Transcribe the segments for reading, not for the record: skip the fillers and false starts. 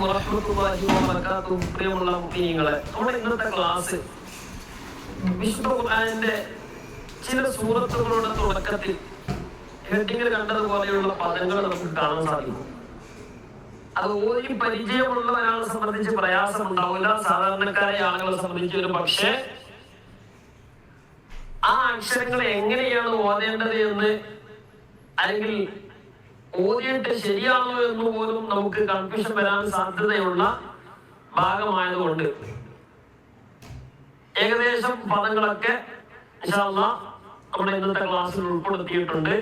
വറഹ്മത്തുള്ളാഹി വബറകാതുഹു. പ്രിയമുള്ള മുഅ്മിനീങ്ങളെ, നമ്മുടെ ഇന്നത്തെ ക്ലാസ് വിശുദ്ധ ഖുർആനിന്റെ ചില സൂറത്തുകളുടെ തുടക്കത്തിൽ ഹെഡിങ്ങിൽ കണ്ടതുപോലെയുള്ള പദങ്ങൾ നമുക്ക് കാണാൻ സാധിക്കും. അത് ഓതി പരിചയമുള്ള ഒരാളെ സംബന്ധിച്ച് പ്രയാസം ഉണ്ടാവില്ല, സാധാരണക്കാരായ ആളുകളെ സംബന്ധിച്ച് ഒരു പക്ഷേ ആ അക്ഷരങ്ങളെ എങ്ങനെയാണ് ഓതേണ്ടത് എന്ന്, അല്ലെങ്കിൽ ഓതിയിട്ട് ശരിയാണോ എന്ന് പോലും നമുക്ക് കൺഫ്യൂഷൻ വരാൻ സാധ്യതയുള്ള ഭാഗമായതുകൊണ്ട് ഏകദേശം പദങ്ങളൊക്കെ ഇൻഷാ അല്ലാഹ് നമ്മുടെ ഇന്നത്തെ ക്ലാസ്സിൽ ഉൾപ്പെടുത്തിയിട്ടുണ്ട്.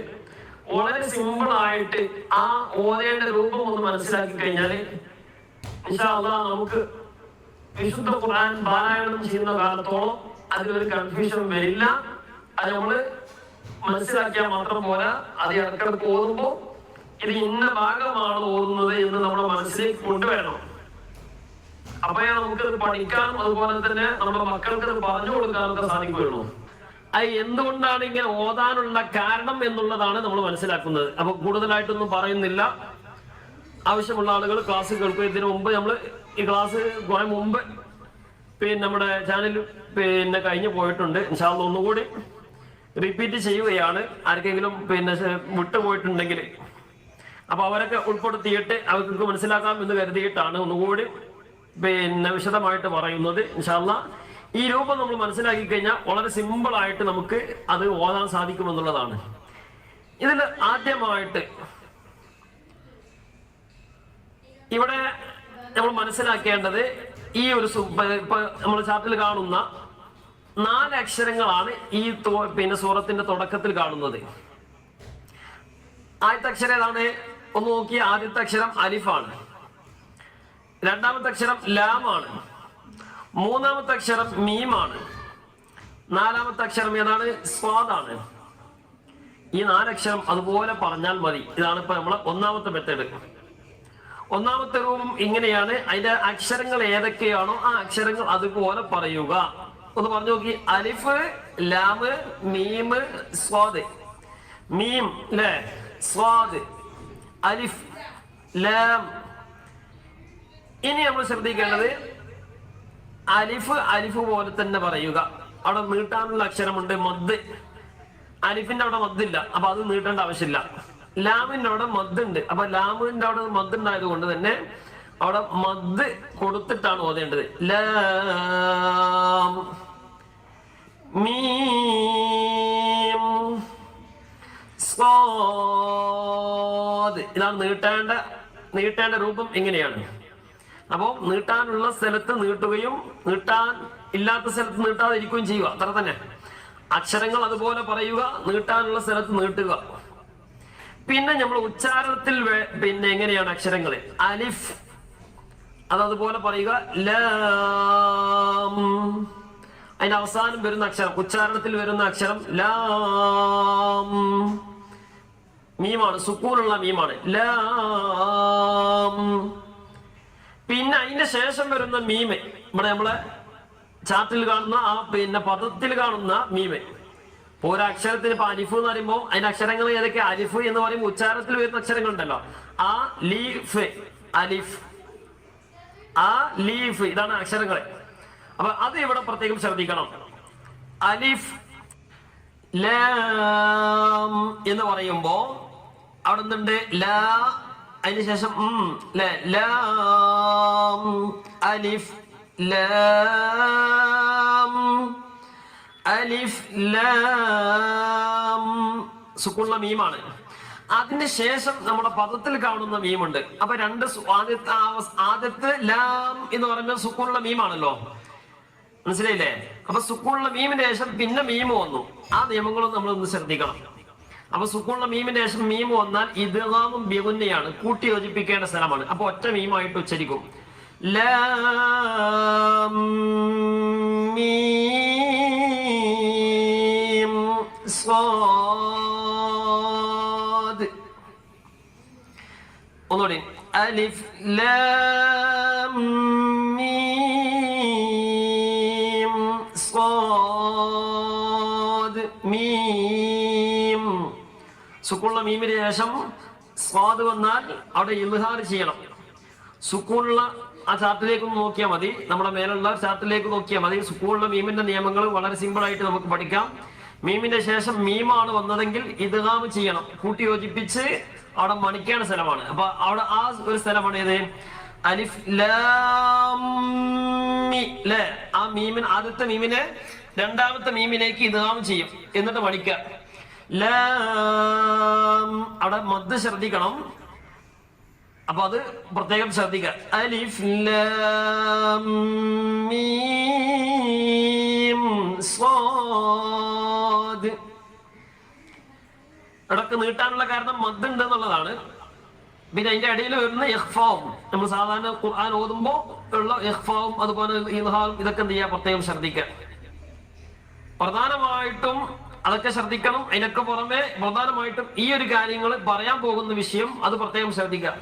വളരെ സിമ്പിൾ ആയിട്ട് ആ ഓതേണ്ട രൂപം ഒന്ന് മനസ്സിലാക്കി കഴിഞ്ഞാൽ ഇൻഷാ അല്ലാഹ് നമുക്ക് വിശുദ്ധ ഖുർആൻ പാരായണം ചെയ്യുന്ന കാലത്തോളം അതിലൊരു കൺഫ്യൂഷൻ വരില്ല. അത് നമ്മള് മനസ്സിലാക്കിയാൽ മാത്രം പോരാ, അത് ഇടക്കിടക്ക് ഓതുമ്പോ ഇത് ഇന്ന ഭാഗമാണ് ഓതുന്നത് എന്ന് നമ്മുടെ മനസ്സിലേക്ക് കൊണ്ടുവരണം. അപ്പോഴേ നമുക്കത് പഠിക്കാനും അതുപോലെ തന്നെ നമ്മുടെ മക്കൾക്ക് അത് പറഞ്ഞു കൊടുക്കാനൊക്കെ സാധിക്കുകയുള്ളൂ. അത് എന്തുകൊണ്ടാണ് ഇങ്ങനെ ഓതാനുള്ള കാരണം എന്നുള്ളതാണ് നമ്മൾ മനസ്സിലാക്കുന്നത്. അപ്പൊ കൂടുതലായിട്ടൊന്നും പറയുന്നില്ല. ആവശ്യമുള്ള ആളുകൾ ക്ലാസ് കേൾക്കുക. ഇതിനു മുമ്പ് നമ്മൾ ഈ ക്ലാസ് കുറെ മുമ്പ് നമ്മുടെ ചാനൽ കഴിഞ്ഞു പോയിട്ടുണ്ട്. ഇൻഷാ അല്ലാഹ് ഒന്നുകൂടി റിപ്പീറ്റ് ചെയ്യുകയാണ്. ആർക്കെങ്കിലും വിട്ടുപോയിട്ടുണ്ടെങ്കിൽ അപ്പൊ അവരൊക്കെ ഉൾപ്പെടുത്തിയിട്ട് അവർക്ക് മനസ്സിലാക്കാം എന്ന് കരുതിയിട്ടാണ് ഒന്നുകൂടി വിശദമായിട്ട് പറയുന്നത്. ഇൻഷാ അല്ലാഹ് ഈ രൂപം നമ്മൾ മനസ്സിലാക്കി കഴിഞ്ഞാൽ വളരെ സിമ്പിൾ ആയിട്ട് നമുക്ക് അത് ഓതാൻ സാധിക്കുമെന്നുള്ളതാണ്. ഇതിൽ ആദ്യമായിട്ട് ഇവിടെ നമ്മൾ മനസ്സിലാക്കേണ്ടത് ഈ ഒരു ഇപ്പൊ നമ്മൾ ചാർട്ടിൽ കാണുന്ന 4 അക്ഷരങ്ങളാണ് ഈ സൂറത്തിന്റെ തുടക്കത്തിൽ കാണുന്നത്. ആദ്യത്തെ അക്ഷരം ഏതാണ്? ഒന്ന് നോക്കി. ആദ്യത്തെ അക്ഷരം അലിഫാണ്. രണ്ടാമത്തെ അക്ഷരം ലാമാണ്. മൂന്നാമത്തെ അക്ഷരം മീമാണ്. നാലാമത്തെ അക്ഷരം ഏതാണ്? സ്വാദാണ്. ഈ 4 അക്ഷരം അതുപോലെ പറഞ്ഞാൽ മതി. ഇതാണ് ഇപ്പൊ നമ്മളെ ഒന്നാമത്തെ മെത്തേഡ്. ഒന്നാമത്തെ രൂപം ഇങ്ങനെയാണ്. അതിന്റെ അക്ഷരങ്ങൾ ഏതൊക്കെയാണോ ആ അക്ഷരങ്ങൾ അതുപോലെ പറയുക. ഒന്ന് പറഞ്ഞു നോക്കി. അലിഫ്, ലാമ്, മീം, സ്വാദ്. മീം അല്ലേ, സ്വാദ്, അലിഫ്, ലാം. ഇനി നമ്മൾ ശ്രദ്ധിക്കേണ്ടത് അലിഫ് അലിഫ് പോലെ തന്നെ പറയുക. അവിടെ നീട്ടാനുള്ള അക്ഷരമുണ്ട്, മദ്. അലിഫിന്റെ അവിടെ മദ്ദില്ല, അപ്പൊ അത് നീട്ടേണ്ട ആവശ്യമില്ല. ലാമിന്റെ അവിടെ മദ് ഉണ്ട്, അപ്പൊ ലാമിന്റെ അവിടെ മദ് ഉണ്ടായത് കൊണ്ട് തന്നെ അവിടെ മദ് കൊടുത്തിട്ടാണ് ഓതേണ്ടത്. ലാം, മീം, സ്വാദ്. ഇതാണ് നീട്ടേണ്ട രൂപം ഇങ്ങനെയാണ്. അപ്പോ നീട്ടാനുള്ള സ്ഥലത്ത് നീട്ടുകയും നീട്ടാൻ ഇല്ലാത്ത സ്ഥലത്ത് നീട്ടാതിരിക്കുകയും ചെയ്യുക. അത്ര തന്നെ. അക്ഷരങ്ങൾ അതുപോലെ പറയുക, നീട്ടാനുള്ള സ്ഥലത്ത് നീട്ടുക. പിന്നെ നമ്മൾ ഉച്ചാരണത്തിൽ എങ്ങനെയാണ് അക്ഷരങ്ങൾ? അലിഫ് അതുപോലെ പറയുക. ലാം, അതിന്റെ അവസാനം വരുന്ന അക്ഷരം, ഉച്ചാരണത്തിൽ വരുന്ന അക്ഷരം ലാം. മീമാണ്, സുക്കൂനുള്ള മീമാണ്. ലാം. പിന്നെ അതിന്റെ ശേഷം വരുന്ന മീമ്, ഇവിടെ നമ്മളെ ചാർട്ടിൽ കാണുന്ന ആ പദത്തിൽ കാണുന്ന മീമ്. ഒരു അക്ഷരത്തിന് ഇപ്പൊ അലിഫ് എന്ന് പറയുമ്പോൾ അതിന്റെ അക്ഷരങ്ങൾ ഏതൊക്കെ? അലിഫ് എന്ന് പറയുമ്പോൾ ഉച്ചാരണത്തിൽ വരുന്ന അക്ഷരങ്ങൾ ഉണ്ടല്ലോ. ആ ലീഫ്, അലിഫ്, ആ ലീഫ്, ഇതാണ് അക്ഷരങ്ങൾ. അപ്പൊ അത് ഇവിടെ പ്രത്യേകം ശ്രദ്ധിക്കണം. അലിഫ്, ലാം എന്ന് പറയുമ്പോ അവിടെ നിന്നുണ്ട് ലാ, അതിന് ശേഷം ലാം, അലിഫ്, ലാം, അലിഫ്, ലാം. സുക്കൂനുള്ള മീമാണ്. അതിന് ശേഷം നമ്മുടെ പദത്തിൽ കാണുന്ന മീമുണ്ട്. അപ്പൊ ആദ്യത്തെ ലാം എന്ന് പറയുമ്പോൾ സുക്കൂനുള്ള മീമാണല്ലോ, മനസ്സിലായില്ലേ? അപ്പൊ സുക്കൂനുള്ള മീമിന്റെ ശേഷം പിന്നെ മീമ് വന്നു. ആ നിയമങ്ങളും നമ്മൾ ഒന്ന് ശ്രദ്ധിക്കണം. അപ്പൊ സുക്കൂനുള്ള മീമിന്റെ ശേഷം മീമ് വന്നാൽ ഇദ്ഗാമും ബിഗുന്നയാണ്, കൂട്ടി യോജിപ്പിക്കേണ്ട സ്ഥലമാണ്. അപ്പൊ ഒറ്റ മീമായിട്ട് ഉച്ചരിക്കും. ലാം, മീം, സ്വാദ്. ഒന്നുകൂടി. അലിഫ്, ലാം, മീം, സ്വാദ്, മീം. സുക്കൂനുള്ള മീമിന് ശേഷം സ്വാദ് വന്നാൽ അവിടെ ഇൽഹാർ ചെയ്യണം. സുക്കൂണുള്ള ആ ചാർട്ടിലേക്ക് നോക്കിയാൽ മതി, നമ്മുടെ മേലുള്ള ചാർട്ടിലേക്ക് നോക്കിയാൽ മതി. സുക്കൂണുള്ള മീമിന്റെ നിയമങ്ങൾ വളരെ സിമ്പിൾ ആയിട്ട് നമുക്ക് പഠിക്കാം. മീമിന്റെ ശേഷം മീമാണ് വന്നതെങ്കിൽ ഇദ്ഗാം ചെയ്യണം, കൂട്ടി യോജിപ്പിച്ച് അവിടെ മണിക്കേണ്ട സ്ഥലമാണ്. അപ്പൊ അവിടെ ആ ഒരു സ്ഥലമാണ് ഏത്? അലിഫ് ലാം മീ ല്ലേ? ആ മീമിന് ആദ്യത്തെ മീമിനെ രണ്ടാമത്തെ മീമിലേക്ക് ഇദ്ഗാം ചെയ്യും, എന്നിട്ട് മണിക്കുക. ലാം അവിടെ മദ് ശ്രദ്ധിക്കണം. അപ്പൊ അത് പ്രത്യേകം ശ്രദ്ധിക്കുക. അലിഫ് ലാം മീം സ്വാദ്. ഇടക്ക് നീട്ടാനുള്ള കാരണം മദ് ഉണ്ട് എന്നുള്ളതാണ്. പിന്നെ അതിന്റെ ഇടയിൽ വരുന്ന ഇഖ്ഫാവും, നമ്മൾ സാധാരണ ഖുർആൻ ഓതുമ്പോ ഉള്ള ഇഖ്ഫാവും അതുപോലെ ഇദ്ഹാറും ഇതൊക്കെ എന്ത് ചെയ്യുക, പ്രത്യേകം ശ്രദ്ധിക്കുക. പ്രധാനമായിട്ടും അതൊക്കെ ശ്രദ്ധിക്കണം. അതിനൊക്കെ പുറമെ പ്രധാനമായിട്ടും ഈ ഒരു കാര്യങ്ങൾ പറയാൻ പോകുന്ന വിഷയം അത് പ്രത്യേകം ശ്രദ്ധിക്കുക.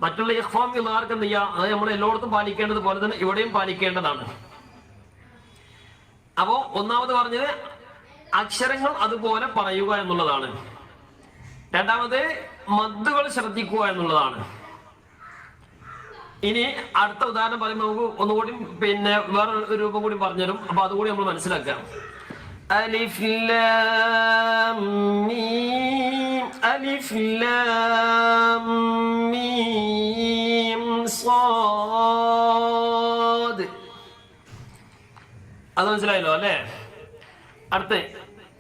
മറ്റുള്ള ഇഖ്ഫാം ഇദ്ഹാർക്ക് എന്ത് ചെയ്യുക, അത് നമ്മൾ എല്ലായിടത്തും പാലിക്കേണ്ടത് പോലെ തന്നെ ഇവിടെയും പാലിക്കേണ്ടതാണ്. അപ്പോ ഒന്നാമത് പറഞ്ഞത് അക്ഷരങ്ങൾ അതുപോലെ പറയുക എന്നുള്ളതാണ്. രണ്ടാമത് മദ്ദുകൾ ശ്രദ്ധിക്കുക എന്നുള്ളതാണ്. ഇനി അടുത്ത ഉദാഹരണം പറയുമ്പോൾ നമുക്ക് ഒന്നുകൂടി പിന്നെ വേറെ ഒരു രൂപം കൂടി പറഞ്ഞുതരും. അപ്പൊ അതുകൂടി നമ്മൾ മനസ്സിലാക്കാം. അലിഫ് ലാം മീം അലിഫ് ലാം മീം സ്വാദ്. അത് മനസ്സിലായല്ലോ അല്ലേ?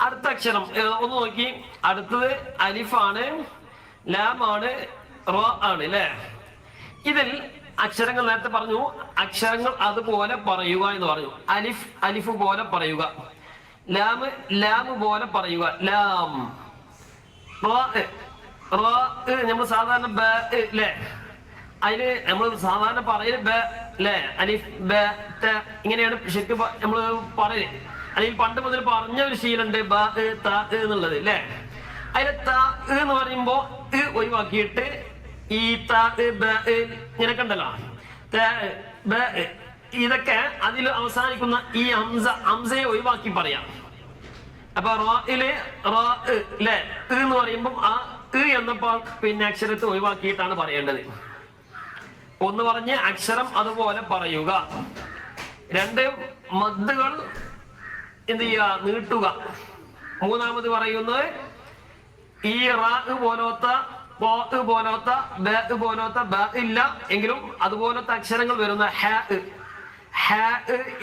അടുത്ത അക്ഷരം ഒന്ന് നോക്കി. അടുത്തത് അലിഫാണ്, ലാമാണ്, റ ആണ് അല്ലേ? ഇതിൽ അക്ഷരങ്ങൾ നേരത്തെ പറഞ്ഞു, അക്ഷരങ്ങൾ അതുപോലെ പറയുക എന്ന് പറഞ്ഞു. അലിഫ് പോലെ പറയുക, ലാം പോലെ പറയുക. ലാം നമ്മൾ സാധാരണ ബ ല്ലേ, അതിന് നമ്മൾ സാധാരണ പറയല് ബ ല്ലേ, അലിഫ് ബ ത ഇങ്ങനെയാണ് ശരിക്കും നമ്മൾ പറയല്. അല്ലെങ്കിൽ പണ്ട് മുതൽ പറഞ്ഞ ഒരു ശീലുണ്ട് ബ ത എന്നുള്ളത് അല്ലേ. അതിലെ ത എന്ന് പറയുമ്പോ ഒഴിവാക്കിയിട്ട് ഈ ത ബ ഇങ്ങനെയൊക്കെ ഉണ്ടല്ലോ, ഇതൊക്കെ അതിൽ അവസാനിക്കുന്ന ഈ ഹംസയെ ഒഴിവാക്കി പറയാം. അപ്പൊ റോയില് ല്ലേ എന്ന് പറയുമ്പോൾ ആ എന്ന പിന്നെ അക്ഷരത്തെ ഒഴിവാക്കിയിട്ടാണ് പറയേണ്ടത്. ഒന്ന് പറഞ്ഞ് അക്ഷരം അതുപോലെ പറയുക. രണ്ട് മദ്ദുകൾ എന്ത് ചെയ്യുക, നീട്ടുക. മൂന്നാമത് പറയുന്നത് ഈ റാ പോലത്തെ പോലത്തെ ബ ഇല്ല എങ്കിലും അതുപോലത്തെ അക്ഷരങ്ങൾ വരുന്ന ഹ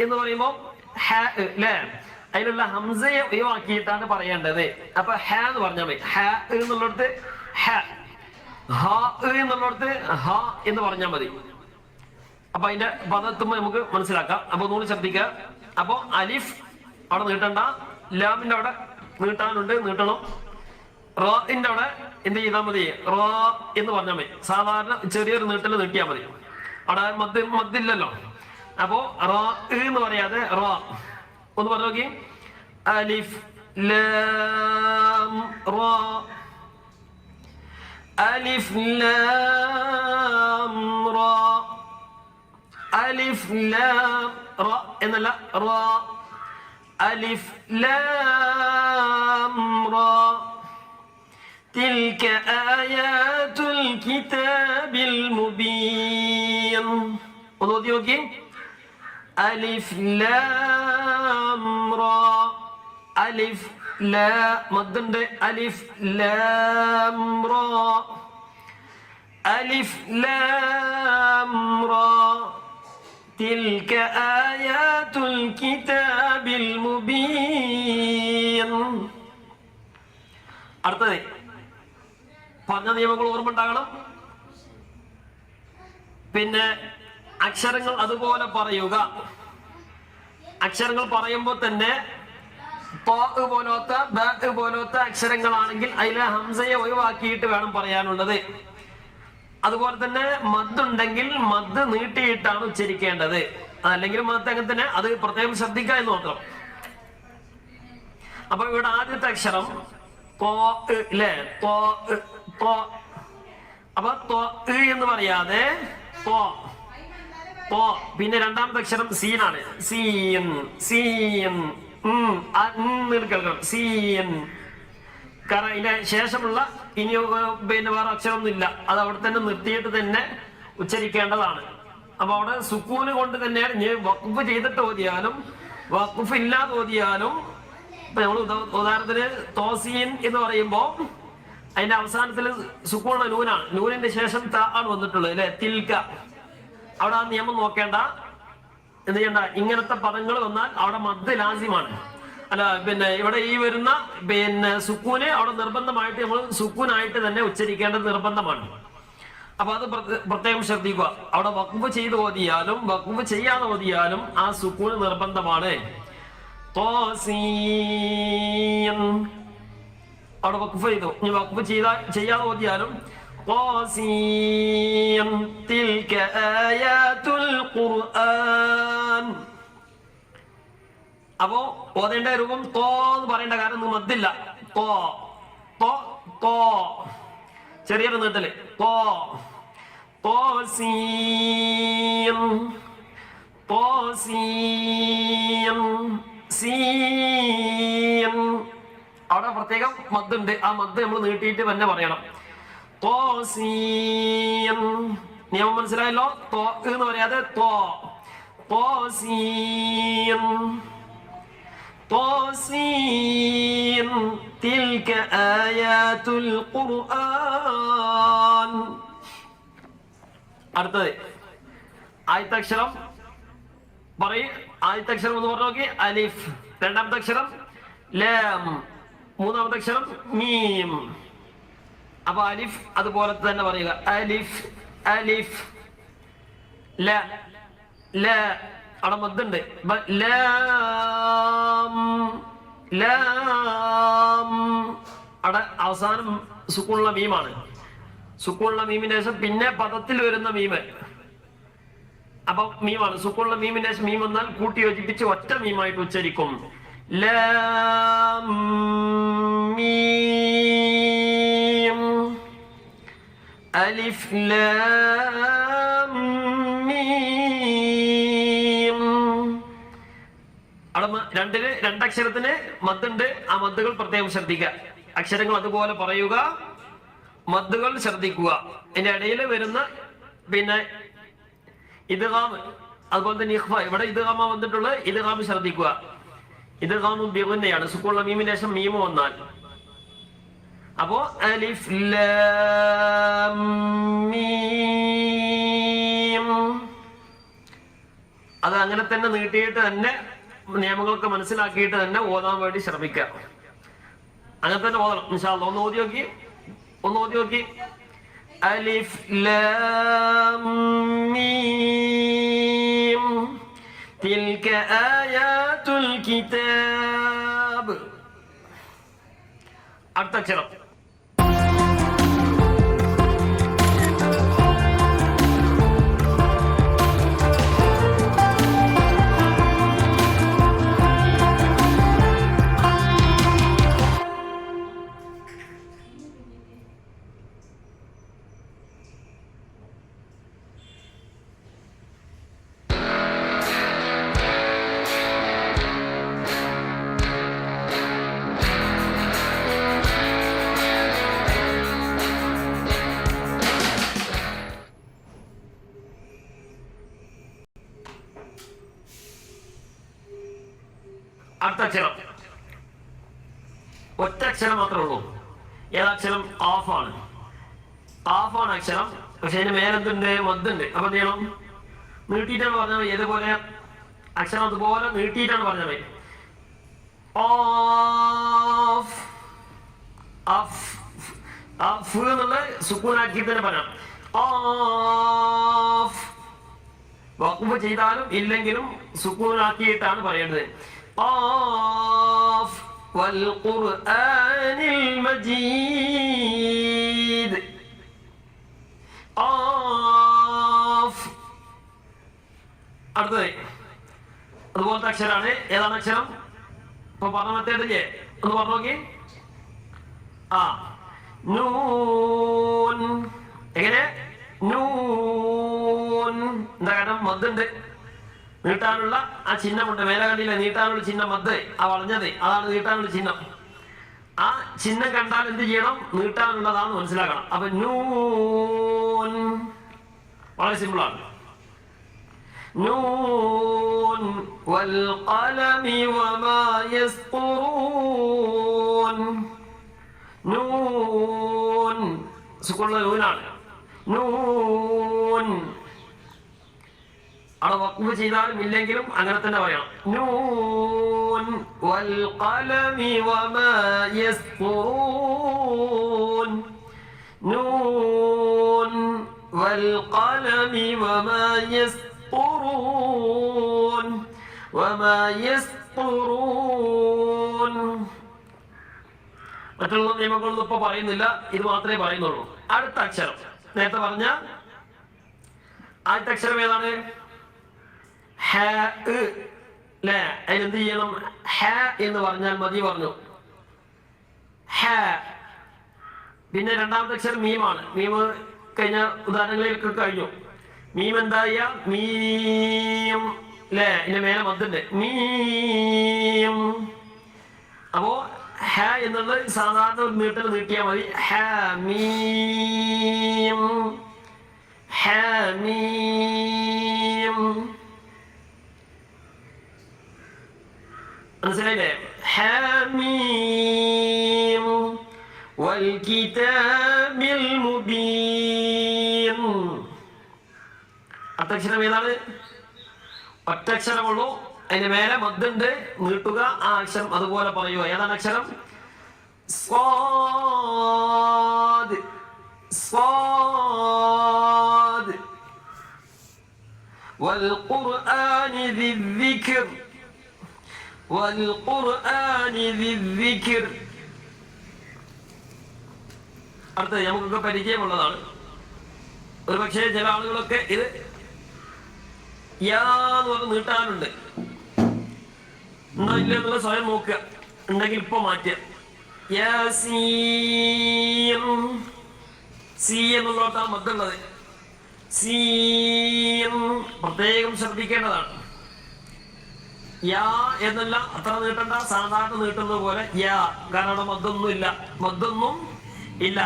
എന്ന് പറയുമ്പോൾ ഹ ല്ലേ, അതിലുള്ള ഹംസയെ ഒഴിവാക്കിയിട്ടാണ് പറയേണ്ടത്. അപ്പൊ ഹ എന്ന് പറഞ്ഞാൽ മതി. ഹ എന്നുള്ളിടത്ത് ഹ, ഹ എന്നുള്ളിടത്ത് ഹ എന്ന് പറഞ്ഞാൽ മതി. അപ്പൊ അതിന്റെ പദത്തുമ്പോ നമുക്ക് മനസ്സിലാക്കാം. അപ്പൊ ഒന്നുകൂടി ശ്രദ്ധിക്കുക. അപ്പൊ അലിഫ് അവിടെ നീട്ടണ്ട, ലാമിന്റെ അവിടെ നീട്ടാനുണ്ട്, നീട്ടണം. റാന്റെ അവിടെ എന്ത് ചെയ്താൽ മതി, റാ എന്ന് പറഞ്ഞാൽ മതി. സാധാരണ ചെറിയൊരു നീട്ടല് നീട്ടിയാൽ മതി. അവിടെ മദ്ദില്ലല്ലോ. അപ്പോ റാ എന്ന് പറയാതെ റാ ഒന്ന് പറഞ്ഞു നോക്കി. അലിഫ് ലാം റാ, അലിഫ് ലാം റാ, അലിഫ് ലാം റാ എന്നല്ല റാ, അലിഫ് ലാം റാ. تلك آيات الكتاب المبين. ونودي اوكي. ألف لام را. ألف لا مدن ألف لام را. ألف لام را. تلك آيات الكتاب المبين. അടുത്തത് പറഞ്ഞ നിയമങ്ങൾ ഓർമ്മ ഉണ്ടാകണം. പിന്നെ അക്ഷരങ്ങൾ അതുപോലെ പറയുക. അക്ഷരങ്ങൾ പറയുമ്പോൾ തന്നെ പോലത്തെ അക്ഷരങ്ങളാണെങ്കിൽ അതിലെ ഹംസയെ ഒഴിവാക്കിയിട്ട് വേണം പറയാനുള്ളത്. അതുപോലെ തന്നെ മദ്ദുണ്ടെങ്കിൽ മദ് നീട്ടിയിട്ടാണ് ഉച്ചരിക്കേണ്ടത്. അതല്ലെങ്കിൽ മദ് അങ്ങനെ തന്നെ, അത് പ്രത്യേകം ശ്രദ്ധിക്കുക എന്ന് മാത്രം. അപ്പൊ ഇവിടെ ആദ്യത്തെ അക്ഷരം അപ്പൊ എന്ന് പറയാതെ പിന്നെ രണ്ടാമത്തെ അക്ഷരം സീനാണ്. സീൻ സീൻ കേൾക്കണം. സീൻ. കാരണം ഇതിന്റെ ശേഷമുള്ള ഇനി പിന്നെ വേറെ അക്ഷരമൊന്നും ഇല്ല. അത് അവിടെ തന്നെ നിർത്തിയിട്ട് തന്നെ ഉച്ചരിക്കേണ്ടതാണ്. അപ്പൊ അവിടെ സുക്കൂന് കൊണ്ട് തന്നെയാണ് ഇനി വഖഫ് ചെയ്തിട്ട് ഓതിയാലും വഖഫ് ഇല്ലാതെ ഓതിയാലും. ഇപ്പൊ നമ്മൾ ഉദാഹരണത്തിന് തോസീൻ എന്ന് പറയുമ്പോ അതിന്റെ അവസാനത്തിൽ സുക്കൂണ നൂനാണ്, നൂനിന്റെ ശേഷം ത ആണ് വന്നിട്ടുള്ളത് അല്ലെ, തിൽക്ക. അവിടെ ആ നിയമം നോക്കേണ്ട, എന്ത് ചെയ്യണ്ട, ഇങ്ങനത്തെ പദങ്ങൾ വന്നാൽ അവിടെ മദ് ലാസിമാണ്. അല്ല പിന്നെ ഇവിടെ ഈ വരുന്ന സുക്കൂന് അവിടെ നിർബന്ധമായിട്ട് നമ്മൾ സുക്കൂനായിട്ട് തന്നെ ഉച്ചരിക്കേണ്ടത് നിർബന്ധമാണ്. അപ്പൊ അത് പ്രത്യേകം ശ്രദ്ധിക്കുക. അവിടെ വഖഫ് ചെയ്ത് ഓതിയാലും വഖഫ് ചെയ്യാതെ ഓതിയാലും ആ സുക്കൂന് നിർബന്ധമാണ്. അവിടെ വഖഫ് ചെയ്തു, ഇനി വഖഫ് ചെയ്യാതെ ഓതിയാലും തിൽക ആയാതുൽ ഖുർആൻ. അപ്പോ ഓതേണ്ട രൂപം തോ എന്ന് പറയേണ്ട കാരണം മദ്ദില്ല. തോ തോ തോ ചെറിയൊരു നീട്ടല്. തോ തോസീം തോസീം സീം. അവിടെ പ്രത്യേകം മദ്ദുണ്ട്, ആ മദ് നമ്മൾ നീട്ടിയിട്ട് തന്നെ പറയണം. തോസീം. നിയമം മനസ്സിലായല്ലോ? തോ എന്ന് പറയാതെ തോ. തോസീം തോസീം തിൽക ആയാതുൽ ഖുർആൻ. അടുത്തത് ആദ്യത്തെ പറയും. ആദ്യത്തെ അക്ഷരം എന്ന് പറഞ്ഞു നോക്കി, അലിഫ്. രണ്ടാമത്തെ അക്ഷരം ലാം. മൂന്നാമത്തെ അക്ഷരം മീം. അപ്പൊ അലിഫ് അതുപോലെ തന്നെ പറയുക. അലിഫ് അലിഫ്. ല ല അവിടെ മദ്ദുണ്ട്. ലാം ലാം. അവിടെ അവസാനം സുക്കൂണുള്ള മീമാണ്. സുക്കൂണുള്ള മീമിന്റെ ശേഷം പിന്നെ പദത്തിൽ വരുന്ന മീമ്. അപ്പൊ മീമാണ്. സുക്കൂണുള്ള മീമിന്റെ ശേഷം മീം വന്നാൽ കൂട്ടി യോജിപ്പിച്ച് ഒറ്റ മീമായിട്ട് ഉച്ചരിക്കും. ലാം മീം അലിഫ് ലാം മീം. അവിടെ രണ്ടക്ഷരത്തിന് മദ്ദുണ്ട്. ആ മദ്ദുകൾ പ്രത്യേകം ശ്രദ്ധിക്കുക. അക്ഷരങ്ങൾ അതുപോലെ പറയുക, മദ്ദുകൾ ശ്രദ്ധിക്കുക. ഇതിന്റെ ഇടയിൽ വരുന്ന പിന്നെ ഇദ്ഗാം, അതുപോലെ തന്നെ ഇഖ്ഫ. ഇവിടെ ഇദ്ഗാമ വന്നിട്ടുള്ളത്. ഇദ്ഗാം ശ്രദ്ധിക്കുക. ഇദ്ഗാമും ബിഗുന്നയാണ്. സുക്കൂണുള്ള മീമിന് ശേഷം മീമ് വന്നാൽ. അപ്പോ അലിഫ് ലാം മീം. അത് അങ്ങനെ തന്നെ നീട്ടിയിട്ട് തന്നെ നിയമങ്ങളൊക്കെ മനസ്സിലാക്കിയിട്ട് തന്നെ ഓതാൻ വേണ്ടി ശ്രമിക്കുക. അങ്ങനെ തന്നെ ഓതണം ഇൻഷാ അല്ലാഹ്. ഒന്ന് ഓതി നോക്കി. അലിഫ് ലാം മീം തിൽക ആയാതുൽ കിതാബ്. അടുത്ത അക്ഷരം അക്ഷരം ഒറ്റ അക്ഷരം മാത്രമേ ഉള്ളൂ. ഏതക്ഷരം? ആഫാണ്. ആഫാണ് അക്ഷരം. പക്ഷെ അതിന് മേലെന്തുണ്ട്? മദ്ദുണ്ട്. അപ്പൊ എന്ത് ചെയ്യണം? നീട്ടിയിട്ടാണ് പറഞ്ഞത്. ഏതുപോലെ അക്ഷരം അതുപോലെ നീട്ടിയിട്ടാണ് പറഞ്ഞത്. എന്നുള്ള സുക്കൂനാക്കി തന്നെ പറയാം. വഖഫ് ചെയ്താലും ഇല്ലെങ്കിലും സുക്കൂനാക്കിയിട്ടാണ് പറയേണ്ടത്. ഖാഫ് വൽ ഖുർആനിൽ മജീദ്. ഖാഫ്. അടുത്തത് അതുപോലത്തെ അക്ഷരാണ്. ഏതാണ് അക്ഷരം? ഇപ്പൊ പറഞ്ഞ മറ്റേതില്ലേ? ഒന്ന് പറഞ്ഞു നോക്കി. നൂൻ. എങ്ങനെ? നൂൻ. എന്താ കാരണം? മദ്ദുണ്ട്. നീട്ടാനുള്ള ആ ചിഹ്നമുണ്ട്. മേലെ കണ്ടില്ല? നീട്ടാനുള്ള ചിഹ്നം മദ്. ആ വളഞ്ഞത് അതാണ് നീട്ടാനുള്ള ചിഹ്നം. ആ ചിഹ്നം കണ്ടാൽ എന്ത് ചെയ്യണം? നീട്ടാനുള്ളതാണെന്ന് മനസ്സിലാക്കണം. അപ്പൊ നൂൻ. വളരെ സിമ്പിളാണ്. നൂൻ വൽ ഖലമി വമാ യസ്തുറൂൻ. നൂൻ സുക്കൂനുള്ള നൂനാണ്. നൂൻ അവിടെ വഖഫ് ചെയ്താലും ഇല്ലെങ്കിലും അങ്ങനെ തന്നെ പറയണം. നൂൻ വൽ ഖലമി വമാ യസ്തുറൂൻ. നൂൻ വൽ ഖലമി വമാ യസ്തുറൂൻ. വമാ യസ്തുറൂൻ. മറ്റുള്ള നിയമങ്ങളൊന്നും ഇപ്പൊ പറയുന്നില്ല, ഇത് മാത്രമേ പറയുന്നുള്ളൂ. അടുത്ത അക്ഷരം നേരത്തെ പറഞ്ഞ ആദ്യത്തെ അക്ഷരം ഏതാണ്? ഹ അല്ലേ? അതിനെന്ത് ചെയ്യണം? ഹ എന്ന് പറഞ്ഞാൽ മതി പറഞ്ഞു. ഹ. പിന്നെ രണ്ടാമത്തെ അക്ഷരം മീമാണ്. മീം കഴിഞ്ഞ ഉദാഹരണങ്ങളിലൊക്കെ കഴിഞ്ഞു. മീം എന്താ ചെയ്യാ? മീം അല്ലേ? ഇതിന്റെ മേലെ മദ്ദുണ്ട്. മീം. അപ്പോ ഹ എന്നുള്ളത് സാധാരണ ഒരു നീട്ടൽ നീട്ടിയാൽ മതി. ഹ മീം. ഹ മീം. മനസ്സിലായില്ലേ? ഹമീം വൽ കിതാബിൽ മുബീൻ. അക്ഷരം ഏതാണ്? ഒറ്റക്ഷരമുള്ളൂ, അതിന്റെ മേലെ മദ്ദുണ്ട്, നീട്ടുക. ആ അക്ഷരം അതുപോലെ പറയുക. ഏതാണ് അക്ഷരം? സ്വാദ്. സ്വാദ്. വൽ ഖുർആനി ദിക്ർ. വൽഖുർആനി ദിക്ർ. അടുത്ത നമുക്കൊക്കെ പരിചയമുള്ളതാണ്. ഒരു പക്ഷേ ചില ആളുകളൊക്കെ ഇത് യാന്ന് പറഞ്ഞ് നീട്ടാനുണ്ട്. ഉണ്ടോ ഇല്ല എന്നുള്ള സ്വയം നോക്കുക. ഉണ്ടെങ്കിൽ ഇപ്പൊ മാറ്റുക. യാസീൻ. സീ എന്നുള്ളതാണ് മദ്ദുള്ളത്. സീൻ പ്രത്യേകം ശ്രദ്ധിക്കേണ്ടതാണ്. യാ എന്നല്ല അത്ര നീട്ടണ്ട, സാധാരണ നീട്ടുന്നത് പോലെ യാ. കാരണം മദ്ദൊന്നും ഇല്ല, മദ്ദൊന്നും ഇല്ല.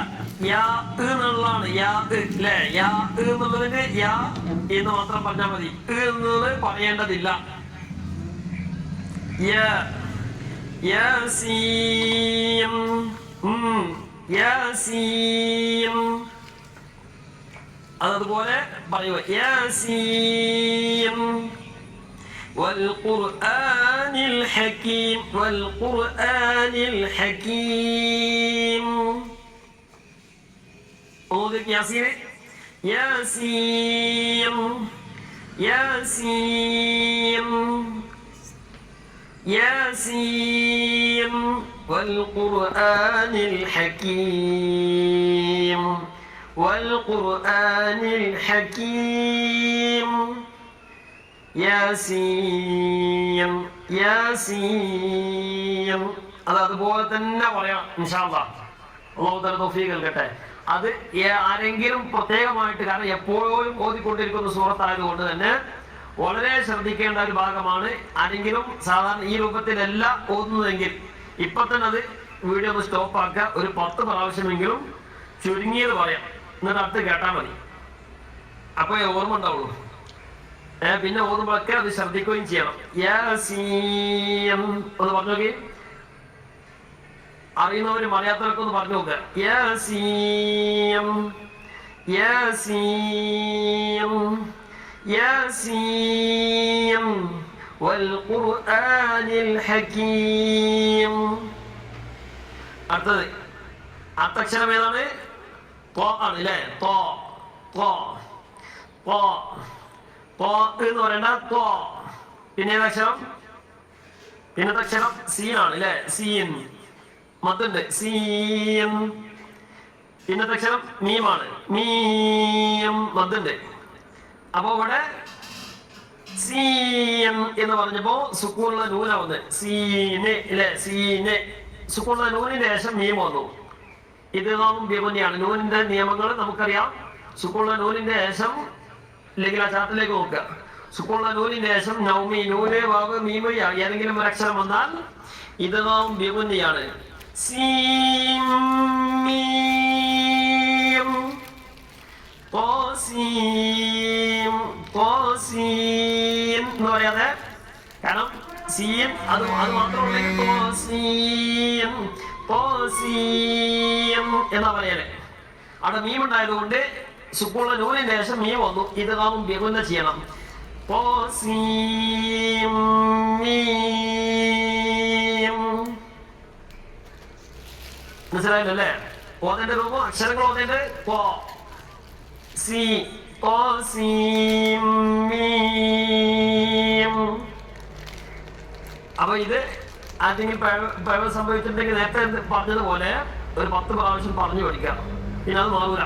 യാ എന്നുള്ളതാണ്. യാ അല്ലേ? യാ എന്നുള്ളതിന് യാ എന്ന് മാത്രം പറഞ്ഞാൽ മതി. എന്നുള്ളത് പറയേണ്ടതില്ല. യാസീൻ. യാസീൻ അതുപോലെ പറയുക. യാസീൻ والقرآن الحكيم. والقرآن الحكيم. أوذك ياسين. ياسين. ياسين. ياسين والقرآن الحكيم. والقرآن الحكيم. യാസീൻ. യാസീൻ അത് അതുപോലെ തന്നെ പറയാം ഇൻഷാ അല്ലാഹ്. അല്ലാഹു തആല തൗഫീഖ് നൽകട്ടെ. അത് ആരെങ്കിലും പ്രത്യേകമായിട്ട്, കാരണം എപ്പോഴും ഓതിക്കൊണ്ടിരിക്കുന്ന സൂറത്തായതുകൊണ്ട് തന്നെ വളരെ ശ്രദ്ധിക്കേണ്ട ഒരു ഭാഗമാണ്. ആരെങ്കിലും സാധാരണ ഈ രൂപത്തിലല്ല ഓതുന്നതെങ്കിൽ ഇപ്പൊ തന്നെ അത് വീഡിയോ ഒന്ന് സ്റ്റോപ്പ് ആക്കുക. ഒരു 10 പ്രാവശ്യമെങ്കിലും ചുരുങ്ങിയത് പറയാം, എന്നിട്ട് അടുത്ത് കേട്ടാൽ മതി. അപ്പൊ ഓർമ്മ ഉണ്ടാവുള്ളൂ. പിന്നെ ഓതുമ്പോഴൊക്കെ അത് ശ്രദ്ധിക്കുകയും ചെയ്യണം. യാസീൻ ഒന്ന് പറഞ്ഞു നോക്കി. അറിയുന്നവരും അറിയാത്തവരൊക്കെ ഒന്ന് പറഞ്ഞു നോക്കുക. യാസീൻ. യാസീൻ. യാസീൻ വൽ ഖുർആനിൽ ഹകീം. അടുത്തത് അടുത്ത അക്ഷരം ഏതാണ്? ത്വ ആണ് അല്ലേ? ത്വ. ത്വ. ത്വ എന്ന് പറയണ്ട. ത്വ. പിന്നെ അക്ഷരം? പിന്നത്തെ അക്ഷരം സീനാണ് അല്ലേ? സീൻ മദ്ദുണ്ട്. സീൻ. പിന്നത്തെ അക്ഷരം മീമാണ്. മീം മദ്ദുണ്ട്. അപ്പൊ ഇവിടെ സീൻ എന്ന് പറഞ്ഞപ്പോ സുക്കൂനുള്ള നൂന വന്ന് സീന് അല്ലെ? സീന്. സുക്കൂനുള്ള നൂനിന്റെ ശേഷം മീം വന്നു. ഇത് ബിഗുനിയാണ്. നൂനിന്റെ നിയമങ്ങൾ നമുക്കറിയാം. സുക്കൂനുള്ള നൂനിന്റെ ശേഷം അല്ലെങ്കിൽ ആ ചാർട്ടിലേക്ക് നോക്കുക. സുക്കൂനുള്ള നൂനിന്റെ ശേഷം നൗമി, നൂന്, വാവ്, മീമ് ഏതെങ്കിലും ഒരു അക്ഷരം വന്നാൽ ഇത് ബിഗുനിയാണ്. സീം മീം തോസീം തോസീം എന്ന് പറയാതെ, കാരണം സീൻ അത് മാത്രമല്ല, തോസീം തോസീം എന്നാ പറയല്. അവിടെ മീം ഉണ്ടായതുകൊണ്ട് സുക്കൂണ നൂലിന്റെ ശേഷം മീം വന്നു. ഇത് നാം ബിഗുന്ന ചെയ്യണം. തോസീം മീം. മനസ്സിലായില്ലേ? ഓതേണ്ട രൂപം അക്ഷരങ്ങൾ ഓതേണ്ടത് പോ സി ഓ സീം മീം. അപ്പൊ ഇത് ആരെങ്കിലും പിഴവ് സംഭവിച്ചിട്ടുണ്ടെങ്കിൽ നേരത്തെ പറഞ്ഞതുപോലെ ഒരു 10 പ്രാവശ്യം പറഞ്ഞു പഠിക്കാം. പിന്നെ അത് മാറൂല.